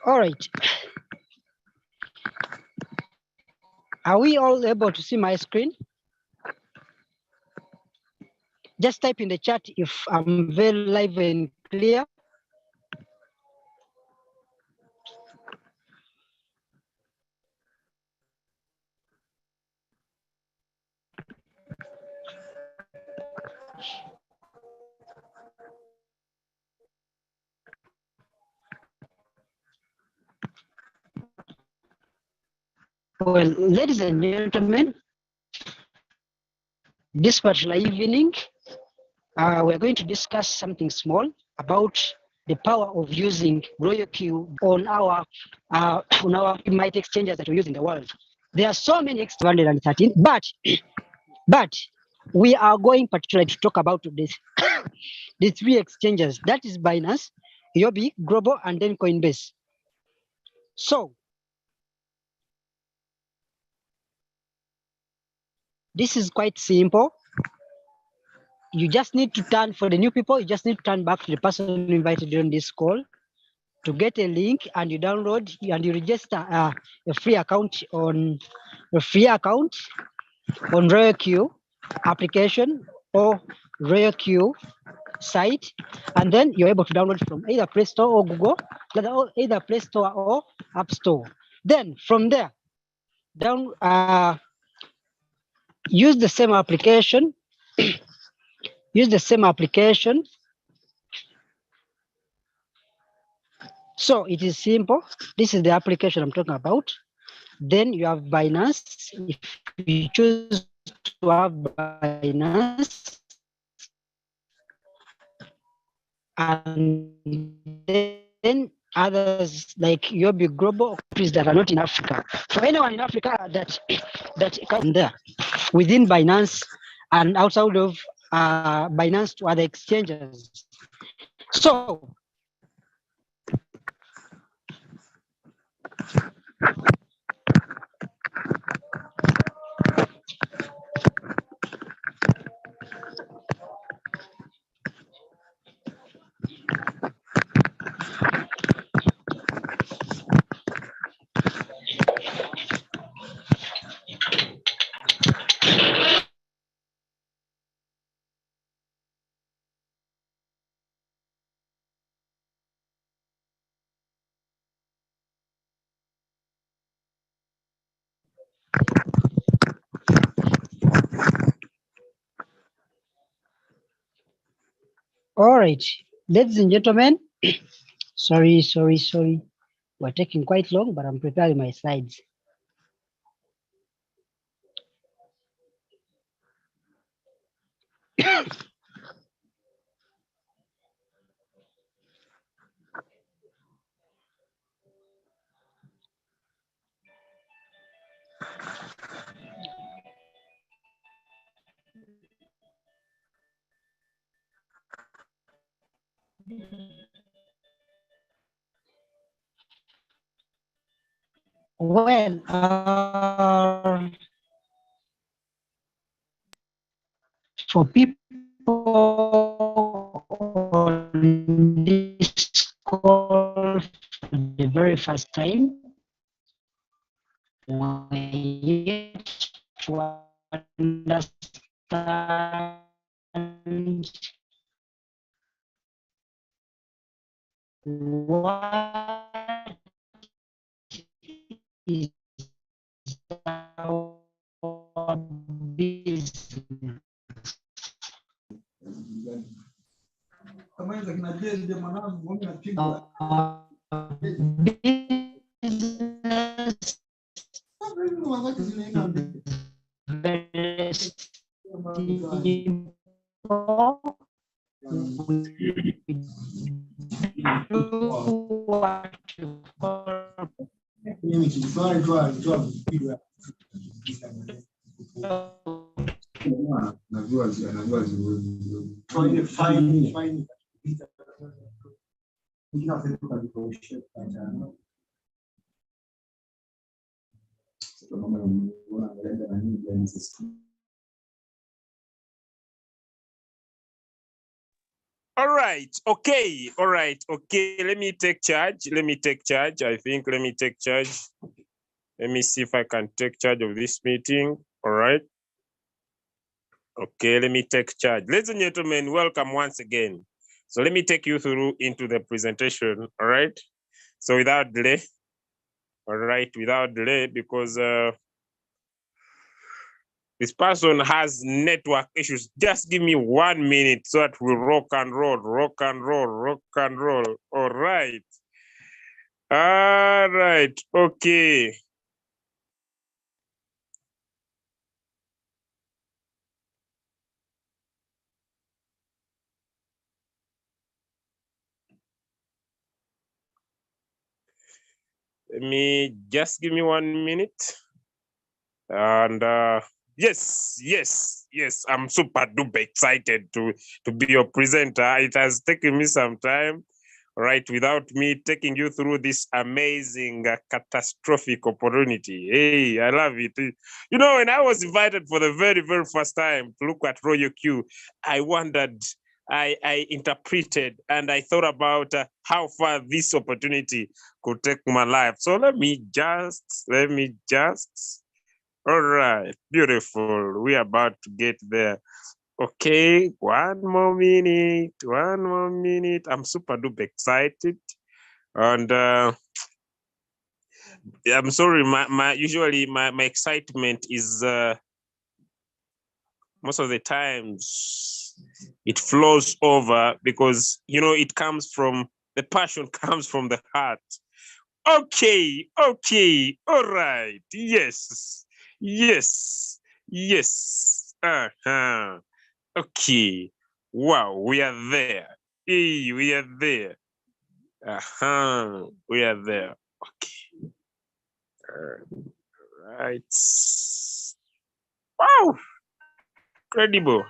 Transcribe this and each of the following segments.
All right. Are we all able to see my screen? Just type in the chat if I'm very live and clear. Well, ladies and gentlemen, this particular evening, we're going to discuss something small about the power of using Royal Q on our might exchanges that we use in the world. There are so many 113, but we are going particularly to talk about this the three exchanges, that is Binance, Yobi, Global, and then Coinbase. So this is quite simple. You just need to turn, for the new people, you just need to turn back to the person who invited you on this call to get a link, and you download and you register a free account on RoyalQ application or RoyalQ site, and then you're able to download from either Play Store or Google, either Play Store or App Store. Then from there, use the same application. Use the same application. So it is simple. This is the application I'm talking about. Then you have Binance. If you choose to have Binance, and then others like Yobi Global countries that are not in Africa. For anyone in Africa that comes there within Binance and outside of Binance to other exchanges. So all right, ladies and gentlemen, sorry. We're taking quite long, but I'm preparing my slides. Well, for people on this call for the very first time, we to understand what is our business. Business very simple. Do what you call All right. Okay. All right. Okay. Let me take charge. Let me take charge. I think let me take charge. Let me see if I can take charge of this meeting. All right. Okay. Let me take charge. Ladies and gentlemen, welcome once again. So let me take you through into the presentation. All right. So without delay. All right. Without delay, because this person has network issues. Just give me 1 minute so that we rock and roll, rock and roll, rock and roll. All right. All right. Okay. Let me just give me 1 minute. And yes, yes, yes. I'm super duper excited to be your presenter. It has taken me some time, right, without me taking you through this amazing catastrophic opportunity. Hey, I love it. You know, when I was invited for the very, very first time to look at Royal Q, I wondered, I interpreted, and I thought about how far this opportunity could take my life. So let me just, all right, beautiful. We're about to get there. Okay, 1 more minute. I'm super duper excited. And I'm sorry, usually my excitement is most of the times it flows over because it comes from the passion comes from the heart. Okay, all right. Yes, yes, yes. Okay. Wow, we are there. Hey, we are there. We are there. Okay. All right. Wow, incredible.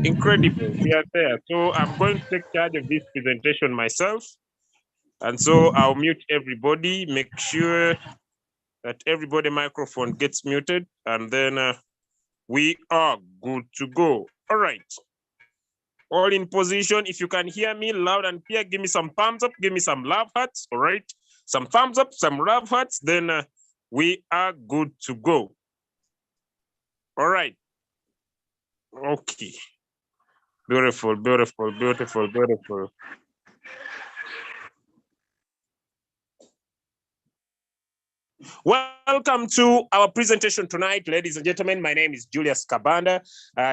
Incredible. We are there. So I'm going to take charge of this presentation myself. And so I'll mute everybody, make sure that everybody microphone gets muted, and then we are good to go. All right. All in position. If you can hear me loud and clear, give me some thumbs up, give me some love hearts. All right. Some thumbs up, some love hearts, then we are good to go. All right. Okay. Beautiful, beautiful, beautiful, beautiful. Welcome to our presentation tonight, ladies and gentlemen. My name is Julius Kabanda.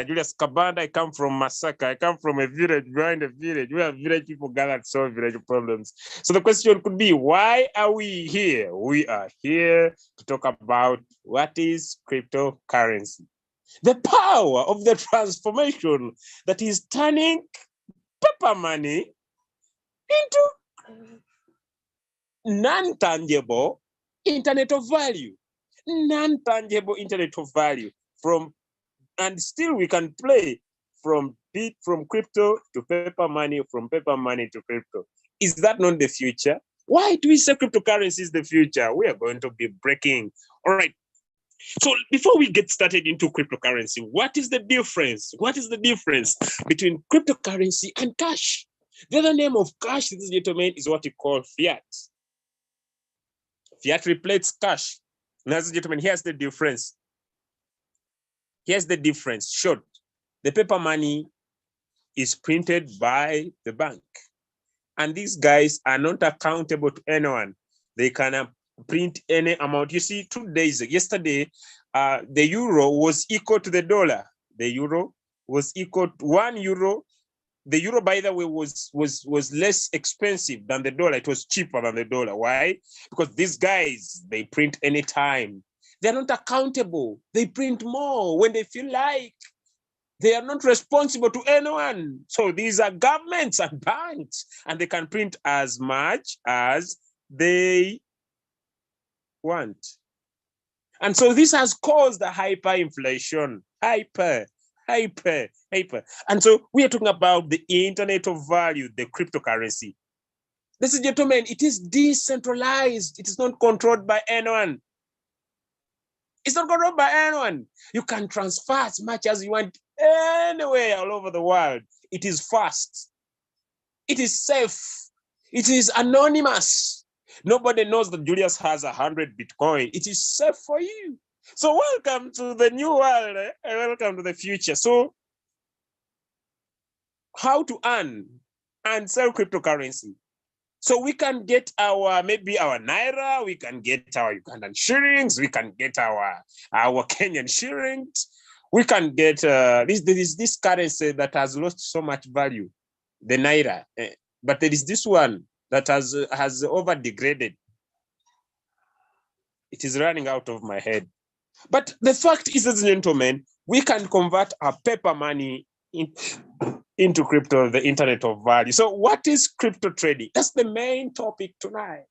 Julius Kabanda, I come from Masaka. I come from a village behind a village where village people gather to solve village problems. So the question could be, why are we here? We are here to talk about what is cryptocurrency. The power of the transformation that is turning paper money into non-tangible internet of value. Non-tangible internet of value and still we can play from crypto to paper money, from paper money to crypto. Is that not the future? Why do we say cryptocurrency is the future? We are going to be breaking. All right. So before we get started into cryptocurrency, what is the difference? What is the difference between cryptocurrency and cash? The other name of cash, ladies and gentlemen, is what we call fiat. Fiat replaces cash. Ladies and gentlemen, here's the difference. Here's the difference. Short. The paper money is printed by the bank. And these guys are not accountable to anyone. They can print any amount. You see, 2 days, yesterday, the euro was equal to the dollar. The euro was equal to €1. The euro, by the way, was less expensive than the dollar. It was cheaper than the dollar. Why? Because these guys, they print anytime. They're not accountable. They print more when they feel like. They are not responsible to anyone. So these are governments and banks, and they can print as much as they want. And so this has caused the hyperinflation. Hyper. And so we are talking about the internet of value, the cryptocurrency. Ladies and gentlemen, it is decentralized. It is not controlled by anyone. It's not controlled by anyone. You can transfer as much as you want anywhere all over the world. It is fast. It is safe. It is anonymous. Nobody knows that Julius has 100 Bitcoin. It is safe for you. So welcome to the new world. Welcome to the future. So how to earn and sell cryptocurrency? So we can get maybe our Naira, we can get our Ugandan shillings, we can get our Kenyan shillings, we can get this currency that has lost so much value, the Naira. But there is this one that has over degraded. It is running out of my head. But the fact is, ladies and gentlemen, we can convert our paper money into crypto, the internet of value. So what is crypto trading? That's the main topic tonight.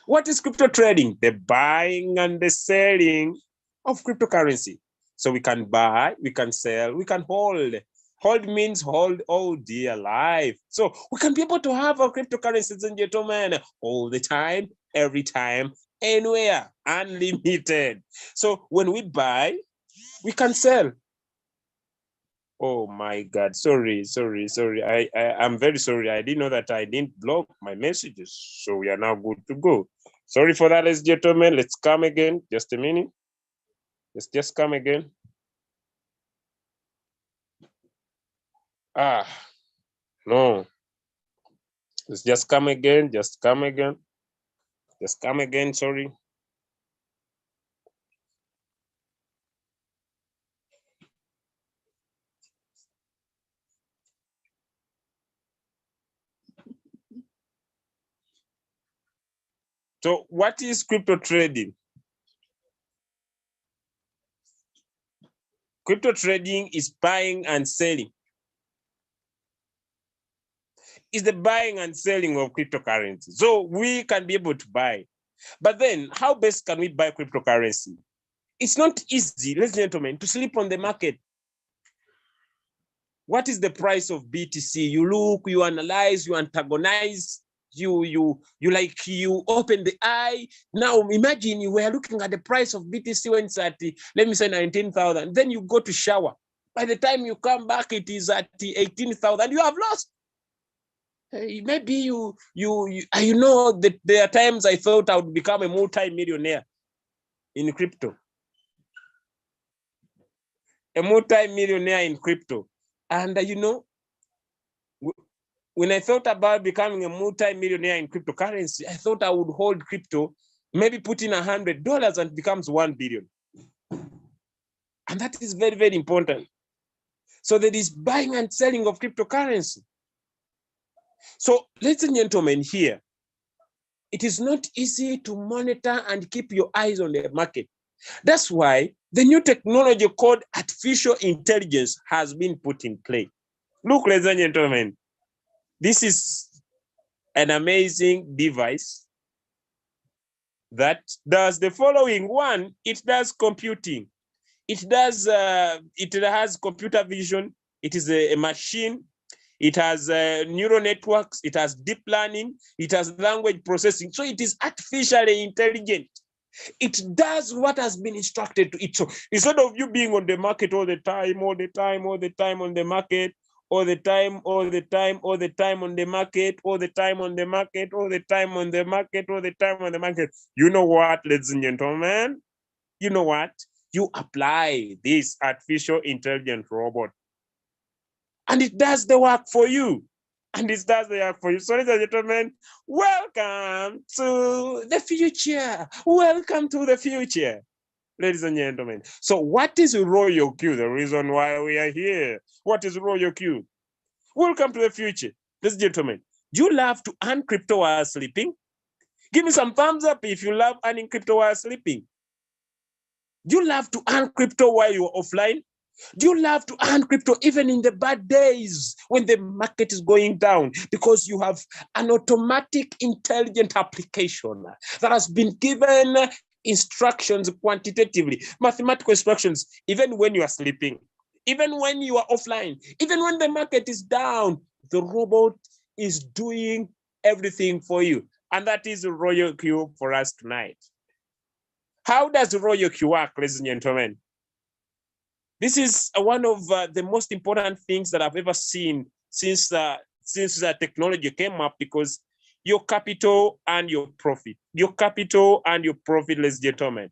What is crypto trading? The buying and the selling of cryptocurrency. So we can buy, we can sell, we can hold. Hold means hold all dear life. So we can be able to have our cryptocurrencies, ladies and gentlemen, all the time, every time, anywhere, unlimited. So when we buy, we can sell. Oh my God, sorry. I'm very sorry. I didn't know that I didn't block my messages. So we are now good to go. Sorry for that, ladies and gentlemen. Let's come again. Just a minute. Let's just come again. No. Let's just come again. Just come again. Just come again, sorry. So what is crypto trading? Crypto trading is buying and selling. It's the buying and selling of cryptocurrency. So we can be able to buy. But then how best can we buy cryptocurrency? It's not easy, ladies and gentlemen, to sleep on the market. What is the price of BTC? You look, you analyze, you antagonize, you open the eye. Now imagine you were looking at the price of BTC when it's at, let me say 19,000. Then you go to shower. By the time you come back, it is at 18,000. You have lost. Maybe you know that there are times I thought I would become a multi-millionaire in crypto. A multi-millionaire in crypto. And when I thought about becoming a multi-millionaire in cryptocurrency, I thought I would hold crypto, maybe put in $100 and it becomes 1 billion. And that is very, very important. So there is buying and selling of cryptocurrency. So ladies and gentlemen, here, it is not easy to monitor and keep your eyes on the market. That's why the new technology called artificial intelligence has been put in play. Look, ladies and gentlemen, this is an amazing device that does the following. One, it does computing. It has computer vision. It is a machine. It has neural networks. It has deep learning. It has language processing. So it is artificially intelligent. It does what has been instructed to it. So instead of you being on the market all the time on the market, all the time on the market, you know what, ladies and gentlemen? You know what? You apply this artificial intelligent robot and it does the work for you. So, ladies and gentlemen, welcome to the future. Welcome to the future, ladies and gentlemen. So what is Royal Q? The reason why we are here. What is Royal Q? Welcome to the future, ladies and gentlemen. Do you love to earn crypto while sleeping? Give me some thumbs up if you love earning crypto while sleeping. Do you love to earn crypto while you're offline? Do you love to earn crypto even in the bad days when the market is going down? Because you have an automatic intelligent application that has been given instructions quantitatively, mathematical instructions, even when you are sleeping, even when you are offline, even when the market is down, the robot is doing everything for you. And that is Royal Q for us tonight. How does Royal Q work, ladies and gentlemen? This is one of the most important things that I've ever seen since the technology came up, because your capital and your profit, ladies and gentlemen,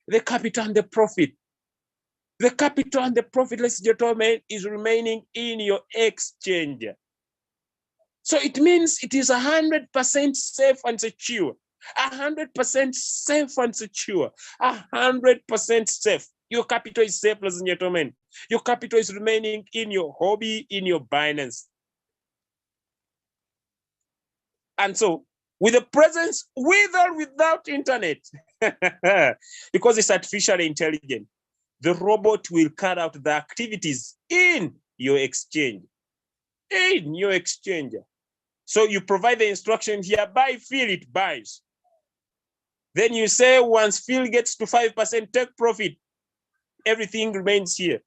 the capital and the profit, ladies and gentlemen, is remaining in your exchange. So it means it is 100% safe and secure. 100% safe and secure. 100% safe. Your capital is safe, ladies and gentlemen. Your capital is remaining in your hobby, in your Binance. And so, with the presence, with or without internet, because it's artificially intelligent, the robot will carry out the activities in your exchange. In your exchange. So you provide the instruction here, buy Phil, it buys. Then you say, once Phil gets to 5%, take profit. Everything remains here.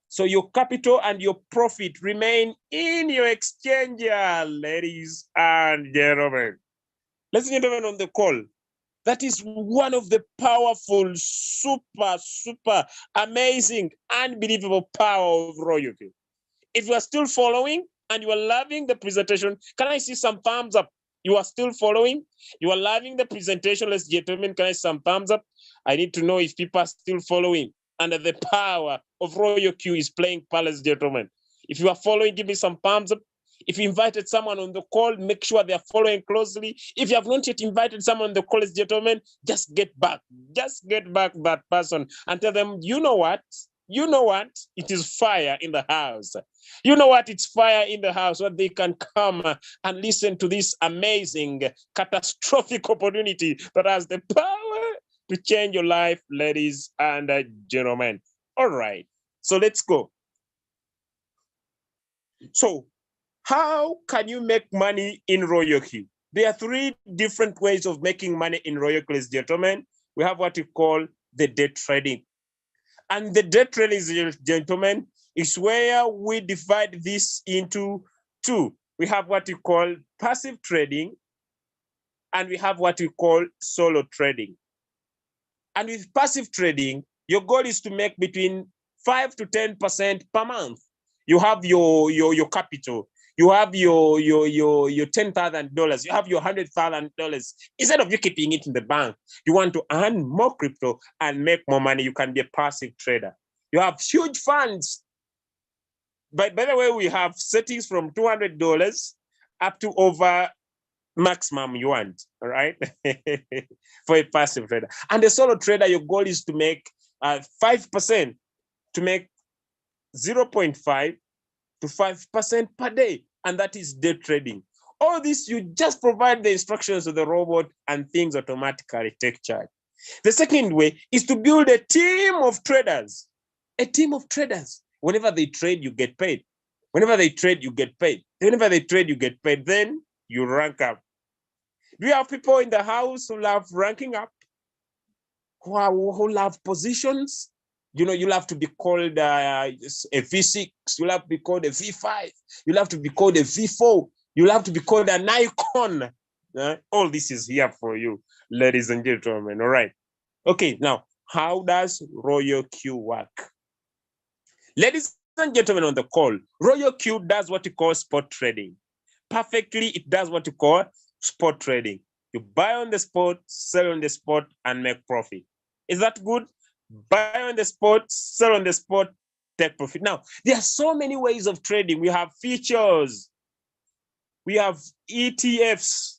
So your capital and your profit remain in your exchange, ladies and gentlemen. Ladies and gentlemen on the call, that is one of the powerful, super amazing, unbelievable power of royalty. If you are still following and you are loving the presentation, can I see some thumbs up? You are still following? You are loving the presentation, ladies and gentlemen. Can I see some thumbs up? I need to know if people are still following and the power of Royal Q is playing, ladies and gentlemen. If you are following, give me some thumbs up. If you invited someone on the call, make sure they are following closely. If you have not yet invited someone on the call, ladies and gentlemen, just get back that person and tell them, you know what? You know what? It is fire in the house. You know what? It's fire in the house, where they can come and listen to this amazing, catastrophic opportunity that has the power to change your life, ladies and gentlemen. All right, so let's go. So how can you make money in Royal Q? There are 3 different ways of making money in Royal Q, ladies and gentlemen. We have what we call the day trading. And the day trading, ladies and gentlemen, is where we divide this into 2. We have what we call passive trading, and we have what we call solo trading. And with passive trading, your goal is to make between 5 to 10% per month. You have your capital. You have your $10,000. You have your $100,000. Instead of you keeping it in the bank, you want to earn more crypto and make more money. You can be a passive trader. You have huge funds. By the way, we have settings from $200 up to over maximum you want, all right? For a passive trader. And a solo trader, your goal is to make 5%, to make 0.5 to 5% per day, and that is day trading. All this, you just provide the instructions to the robot and things automatically take charge. The second way is to build a team of traders. A team of traders. Whenever they trade, you get paid. Whenever they trade, you get paid. Whenever they trade, you get paid. Then you rank up. Do you have people in the house who love ranking up? Who love positions? You know, you'll have to be called a V6. You'll have to be called a V5. You'll have to be called a V4. You'll have to be called an icon. All this is here for you, ladies and gentlemen. All right. Okay, now, how does Royal Q work? Ladies and gentlemen on the call, Royal Q does what you call spot trading. Perfectly, it does what you call spot trading. You buy on the spot, sell on the spot, and make profit. Is that good? Buy on the spot, sell on the spot, take profit. Now, there are so many ways of trading. We have features, we have ETFs,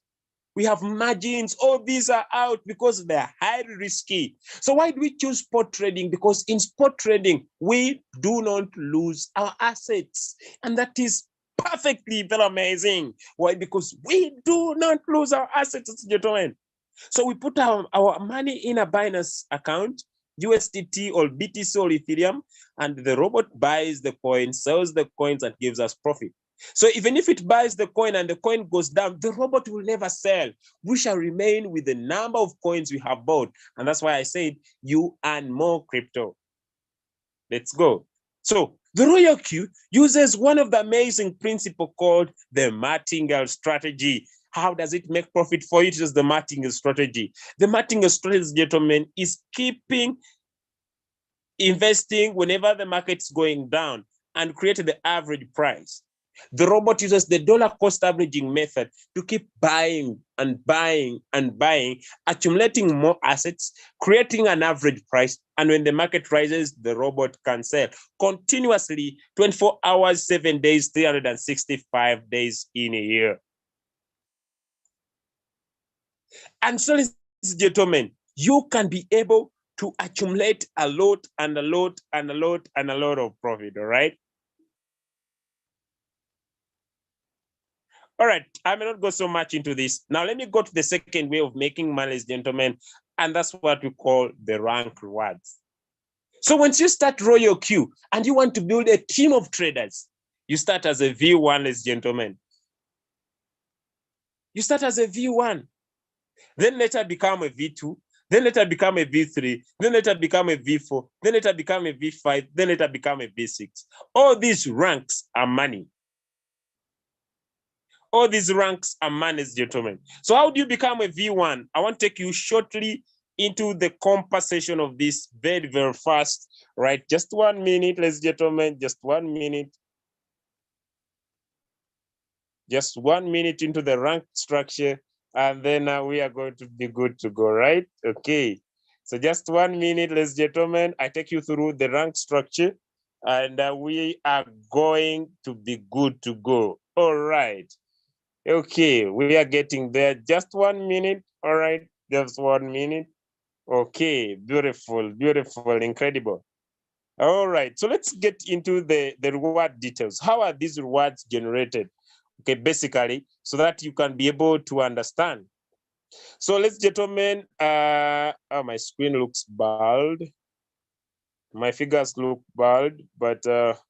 we have margins. All these are out because they're highly risky. So why do we choose spot trading? Because in spot trading, we do not lose our assets. And that is perfectly very amazing. Why? Because we do not lose our assets, gentlemen. So we put our money in a Binance account, USDT or BTC or Ethereum, and the robot buys the coin, sells the coins, and gives us profit. So even if it buys the coin and the coin goes down, the robot will never sell. We shall remain with the number of coins we have bought. And that's why I said you earn more crypto. Let's go. So the Royal Q uses one of the amazing principles called the martingale strategy. How does it make profit for you? It is the martingale strategy. The martingale strategy, gentlemen, is keeping investing whenever the market's going down and create the average price. The robot uses the dollar cost averaging method to keep buying and buying and buying, accumulating more assets, creating an average price. And when the market rises, the robot can sell continuously 24 hours, 7 days, 365 days in a year. And so, ladies and gentlemen, you can be able to accumulate a lot and a lot and a lot and a lot of profit, all right? All right, I may not go so much into this. Now, let me go to the second way of making money, ladies and gentlemen, and that's what we call the rank rewards. So once you start Royal Q and you want to build a team of traders, you start as a V1, ladies and gentlemen. You start as a V1, then later become a V2, then later become a V3, then later become a V4, then later become a V5, then later become a V6. All these ranks are money. All these ranks are money, gentlemen. So how do you become a V1? I want to take you shortly into the conversation of this very, very fast, right? Just 1 minute, ladies and gentlemen, just 1 minute. Just 1 minute into the rank structure, and then we are going to be good to go, right? Okay. So just 1 minute, ladies and gentlemen, I take you through the rank structure, and we are going to be good to go. All right. Okay, we are getting there. Just 1 minute. All right, just 1 minute. Okay, beautiful, beautiful, incredible. All right, so let's get into the reward details. How are these rewards generated? Okay, basically, so that you can be able to understand. So, ladies and gentlemen, oh, my screen looks bald. My figures look bald, but let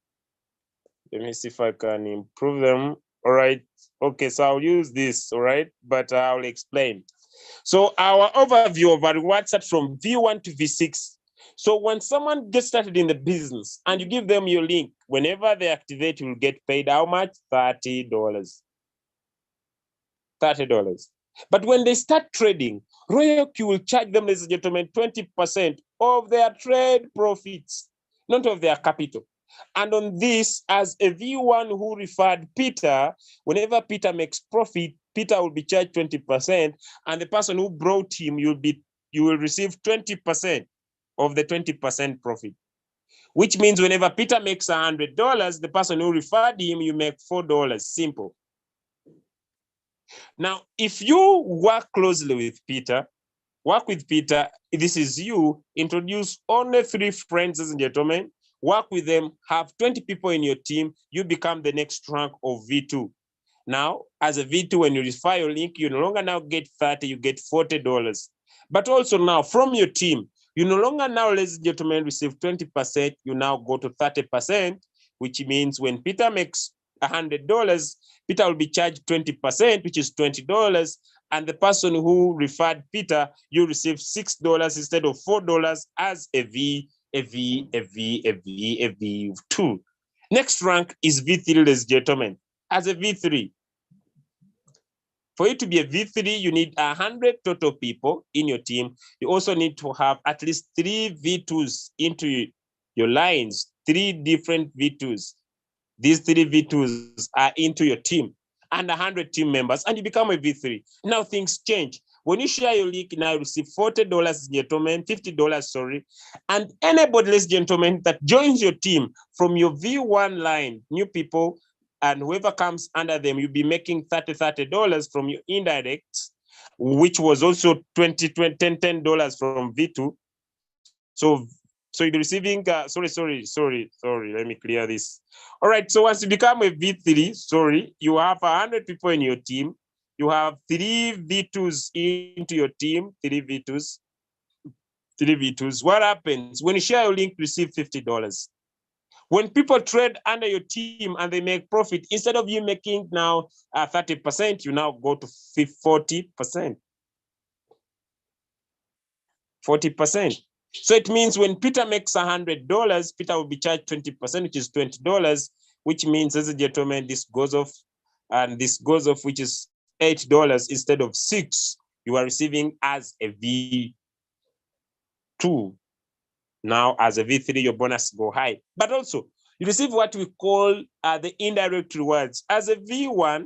me see if I can improve them. All right. Okay, so I'll use this, all right, but I'll explain. So our overview of our reward starts from V1 to V6. So when someone gets started in the business and you give them your link, whenever they activate, you'll get paid how much? $30. $30. But when they start trading, Royal Q will charge them, ladies and gentlemen, 20% of their trade profits, not of their capital. And on this, as a V1 who referred Peter, whenever Peter makes profit, Peter will be charged 20%, and the person who brought him, you will receive 20% of the 20% profit. Which means whenever Peter makes $100, the person who referred him, you make $4. Simple. Now, if you work closely with Peter, this is you, introduce only 3 friends, ladies and gentlemen, work with them, have 20 people in your team, you become the next rank of V2. Now, as a V2, when you refer your link, you no longer now get 30, you get $40. But also now, from your team, you no longer now, ladies and gentlemen, receive 20%, you now go to 30%, which means when Peter makes $100, Peter will be charged 20%, which is $20. And the person who referred Peter, you receive $6 instead of $4 as a V2. Next rank is V3, ladies and gentlemen. As a V3, for you to be a V3, you need 100 total people in your team. You also need to have at least 3 V2s into your lines, 3 different V2s. These 3 V2s are into your team and 100 team members, and you become a V3. Now things change. When you share your link, now you receive $40, gentlemen, $50, sorry. And anybody, ladies and gentlemen, that joins your team from your V1 line, new people, and whoever comes under them, you'll be making $30 from your indirects, which was also $10 from V2. So you'll be receiving, sorry, let me clear this. All right, so once you become a V3, you have 100 people in your team. You have 3 V2s into your team, 3 V2s. What happens? When you share your link, you receive $50. When people trade under your team and they make profit, instead of you making now 30%, you now go to 40%. 40%. So it means when Peter makes $100, Peter will be charged 20%, which is $20, which means, as a gentleman, this goes off, and this goes off, which is $8 instead of $6. You are receiving as a V2. Now, as a V3, your bonus go high. But also, you receive what we call the indirect rewards. As a V1,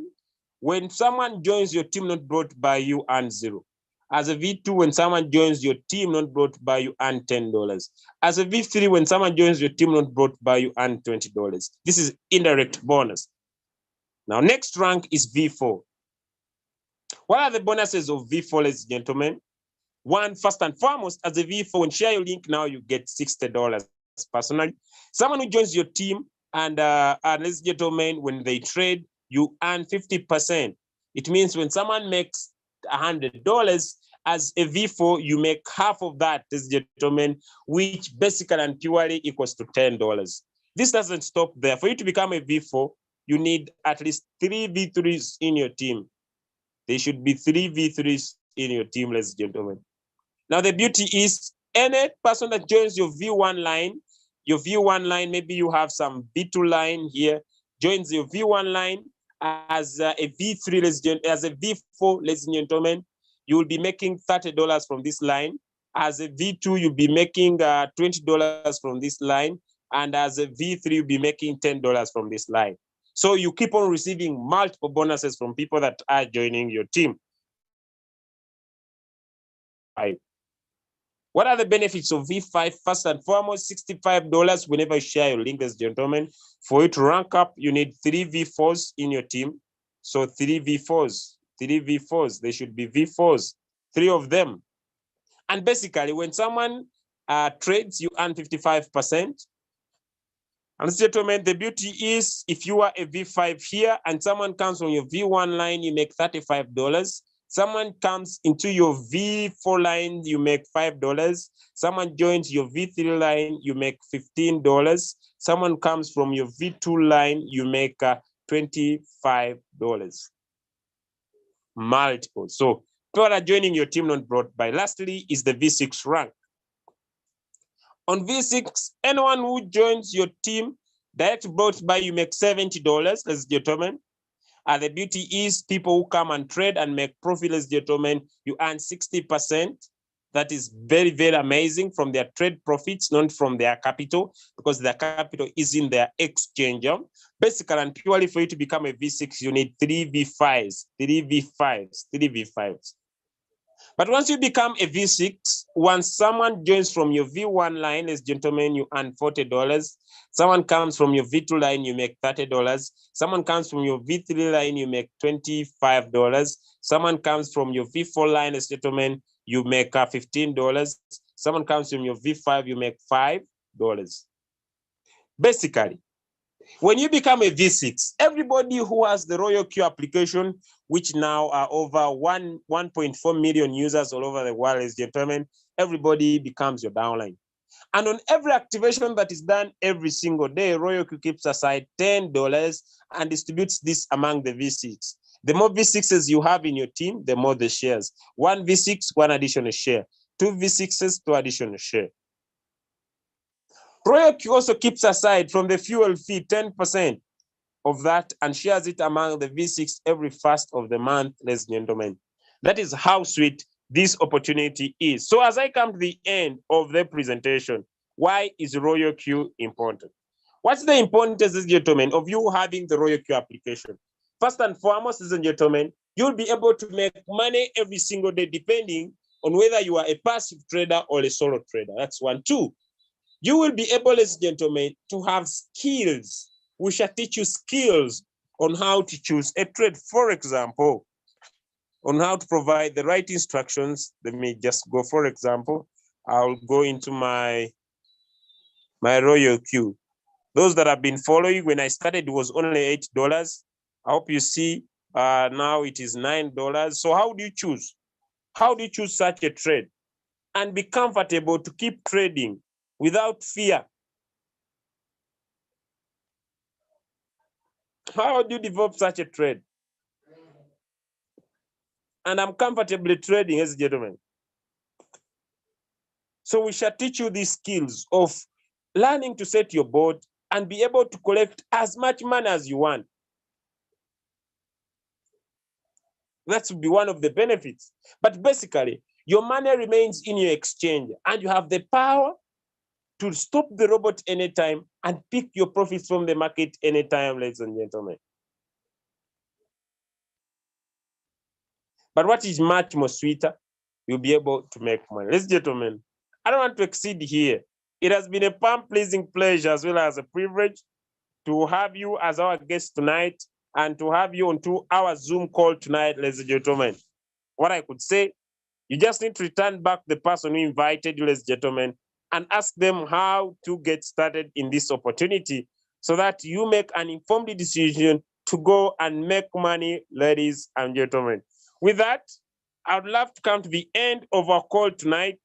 when someone joins your team not brought by you, earn 0. As a V2, when someone joins your team not brought by you, earn $10. As a V3, when someone joins your team not brought by you, earn $20. This is indirect bonus. Now, next rank is V4. What are the bonuses of V4, ladies and gentlemen? One, first and foremost, as a V4, when share your link, now you get $60 personally. Someone who joins your team and ladies and gentlemen, when they trade, you earn 50%. It means when someone makes $100, as a V4, you make half of that, ladies and gentlemen, which basically and purely equals to $10. This doesn't stop there. For you to become a V4, you need at least 3 V3s in your team. There should be 3 V3s in your team, ladies and gentlemen. Now, the beauty is any person that joins your V1 line, maybe you have some V2 line here, joins your V1 line as a V3, as a V4, ladies and gentlemen, you will be making $30 from this line. As a V2, you'll be making $20 from this line. And as a V3, you'll be making $10 from this line. So you keep on receiving multiple bonuses from people that are joining your team. What are the benefits of V5? First and foremost, $65 whenever you share your link, ladies and gentlemen. For you to rank up, you need 3 V4s in your team. So 3 V4s, they should be V4s, 3 of them. And basically, when someone trades, you earn 55%. And gentlemen, the beauty is if you are a V5 here and someone comes from your V1 line, you make $35. Someone comes into your V4 line, you make $5. Someone joins your V3 line, you make $15. Someone comes from your V2 line, you make $25. Multiple. So people are joining your team not brought by. Lastly is the V6 rank. On V6, anyone who joins your team direct brought by, you make $70, ladies and gentlemen. The beauty is people who come and trade and make profit, ladies and gentlemen, you earn 60%. That is very, very amazing from their trade profits, not from their capital, because their capital is in their exchanger. Basically and purely for you to become a V6, you need 3 V5s, 3 V5s, 3 V5s. But once you become a V6, once someone joins from your V1 line, ladies and gentlemen, you earn $40. Someone comes from your V2 line, you make $30. Someone comes from your V3 line, you make $25. Someone comes from your V4 line, ladies and gentlemen, you make $15. Someone comes from your V5, you make $5. Basically, when you become a V6, everybody who has the Royal Q application, which now are over 1.4 million users all over the world, ladies and gentlemen, everybody becomes your downline. And on every activation that is done every single day, Royal Q keeps aside $10 and distributes this among the V6. The more V6s you have in your team, the more the shares. 1 V6, 1 additional share. 2 V6s, 2 additional share. Royal Q also keeps aside from the fuel fee 10% of that and shares it among the V6 every first of the month, ladies and gentlemen. That is how sweet this opportunity is. So as I come to the end of the presentation, why is Royal Q important? What's the importance, ladies and gentlemen, of you having the Royal Q application? First and foremost, ladies and gentlemen, you'll be able to make money every single day, depending on whether you are a passive trader or a solo trader. That's 1. 2, you will be able, ladies and gentlemen, to have skills. We shall teach you skills on how to choose a trade. For example, on how to provide the right instructions. Let me just go, for example, I'll go into my Royal Q. Those that have been following, when I started, it was only $8. I hope you see now it is $9. So how do you choose? How do you choose such a trade and be comfortable to keep trading without fear? How do you develop such a trade? And I'm comfortably trading, ladies and gentlemen. So we shall teach you these skills of learning to set your board and be able to collect as much money as you want. That would be one of the benefits. But basically, your money remains in your exchange and you have the power to stop the robot anytime and pick your profits from the market anytime, ladies and gentlemen. But what is much more sweeter, you'll be able to make money. Ladies and gentlemen, I don't want to exceed here. It has been a palm-pleasing pleasure as well as a privilege to have you as our guest tonight and to have you onto our Zoom call tonight, ladies and gentlemen. What I could say, you just need to return back the person who invited you, ladies and gentlemen, and ask them how to get started in this opportunity so that you make an informed decision to go and make money, ladies and gentlemen. With that, I would love to come to the end of our call tonight.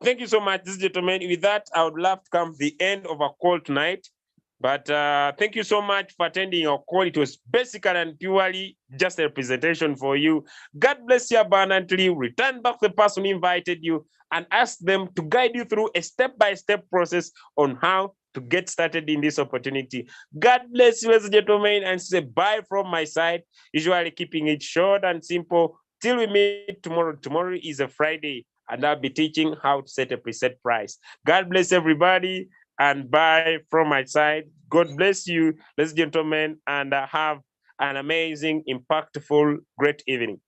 Thank you so much, this gentleman. With that, I would love to come to the end of our call tonight. But thank you so much for attending your call. It was basically and purely just a representation for you. God bless you abundantly. Return back to the person who invited you and ask them to guide you through a step-by-step process on how to get started in this opportunity. God bless you, ladies and gentlemen, and say bye from my side. Usually keeping it short and simple. Till we meet tomorrow. Tomorrow is a Friday, and I'll be teaching how to set a preset price. God bless everybody. And bye from my side. God bless you, ladies and gentlemen, and have an amazing, impactful, great evening.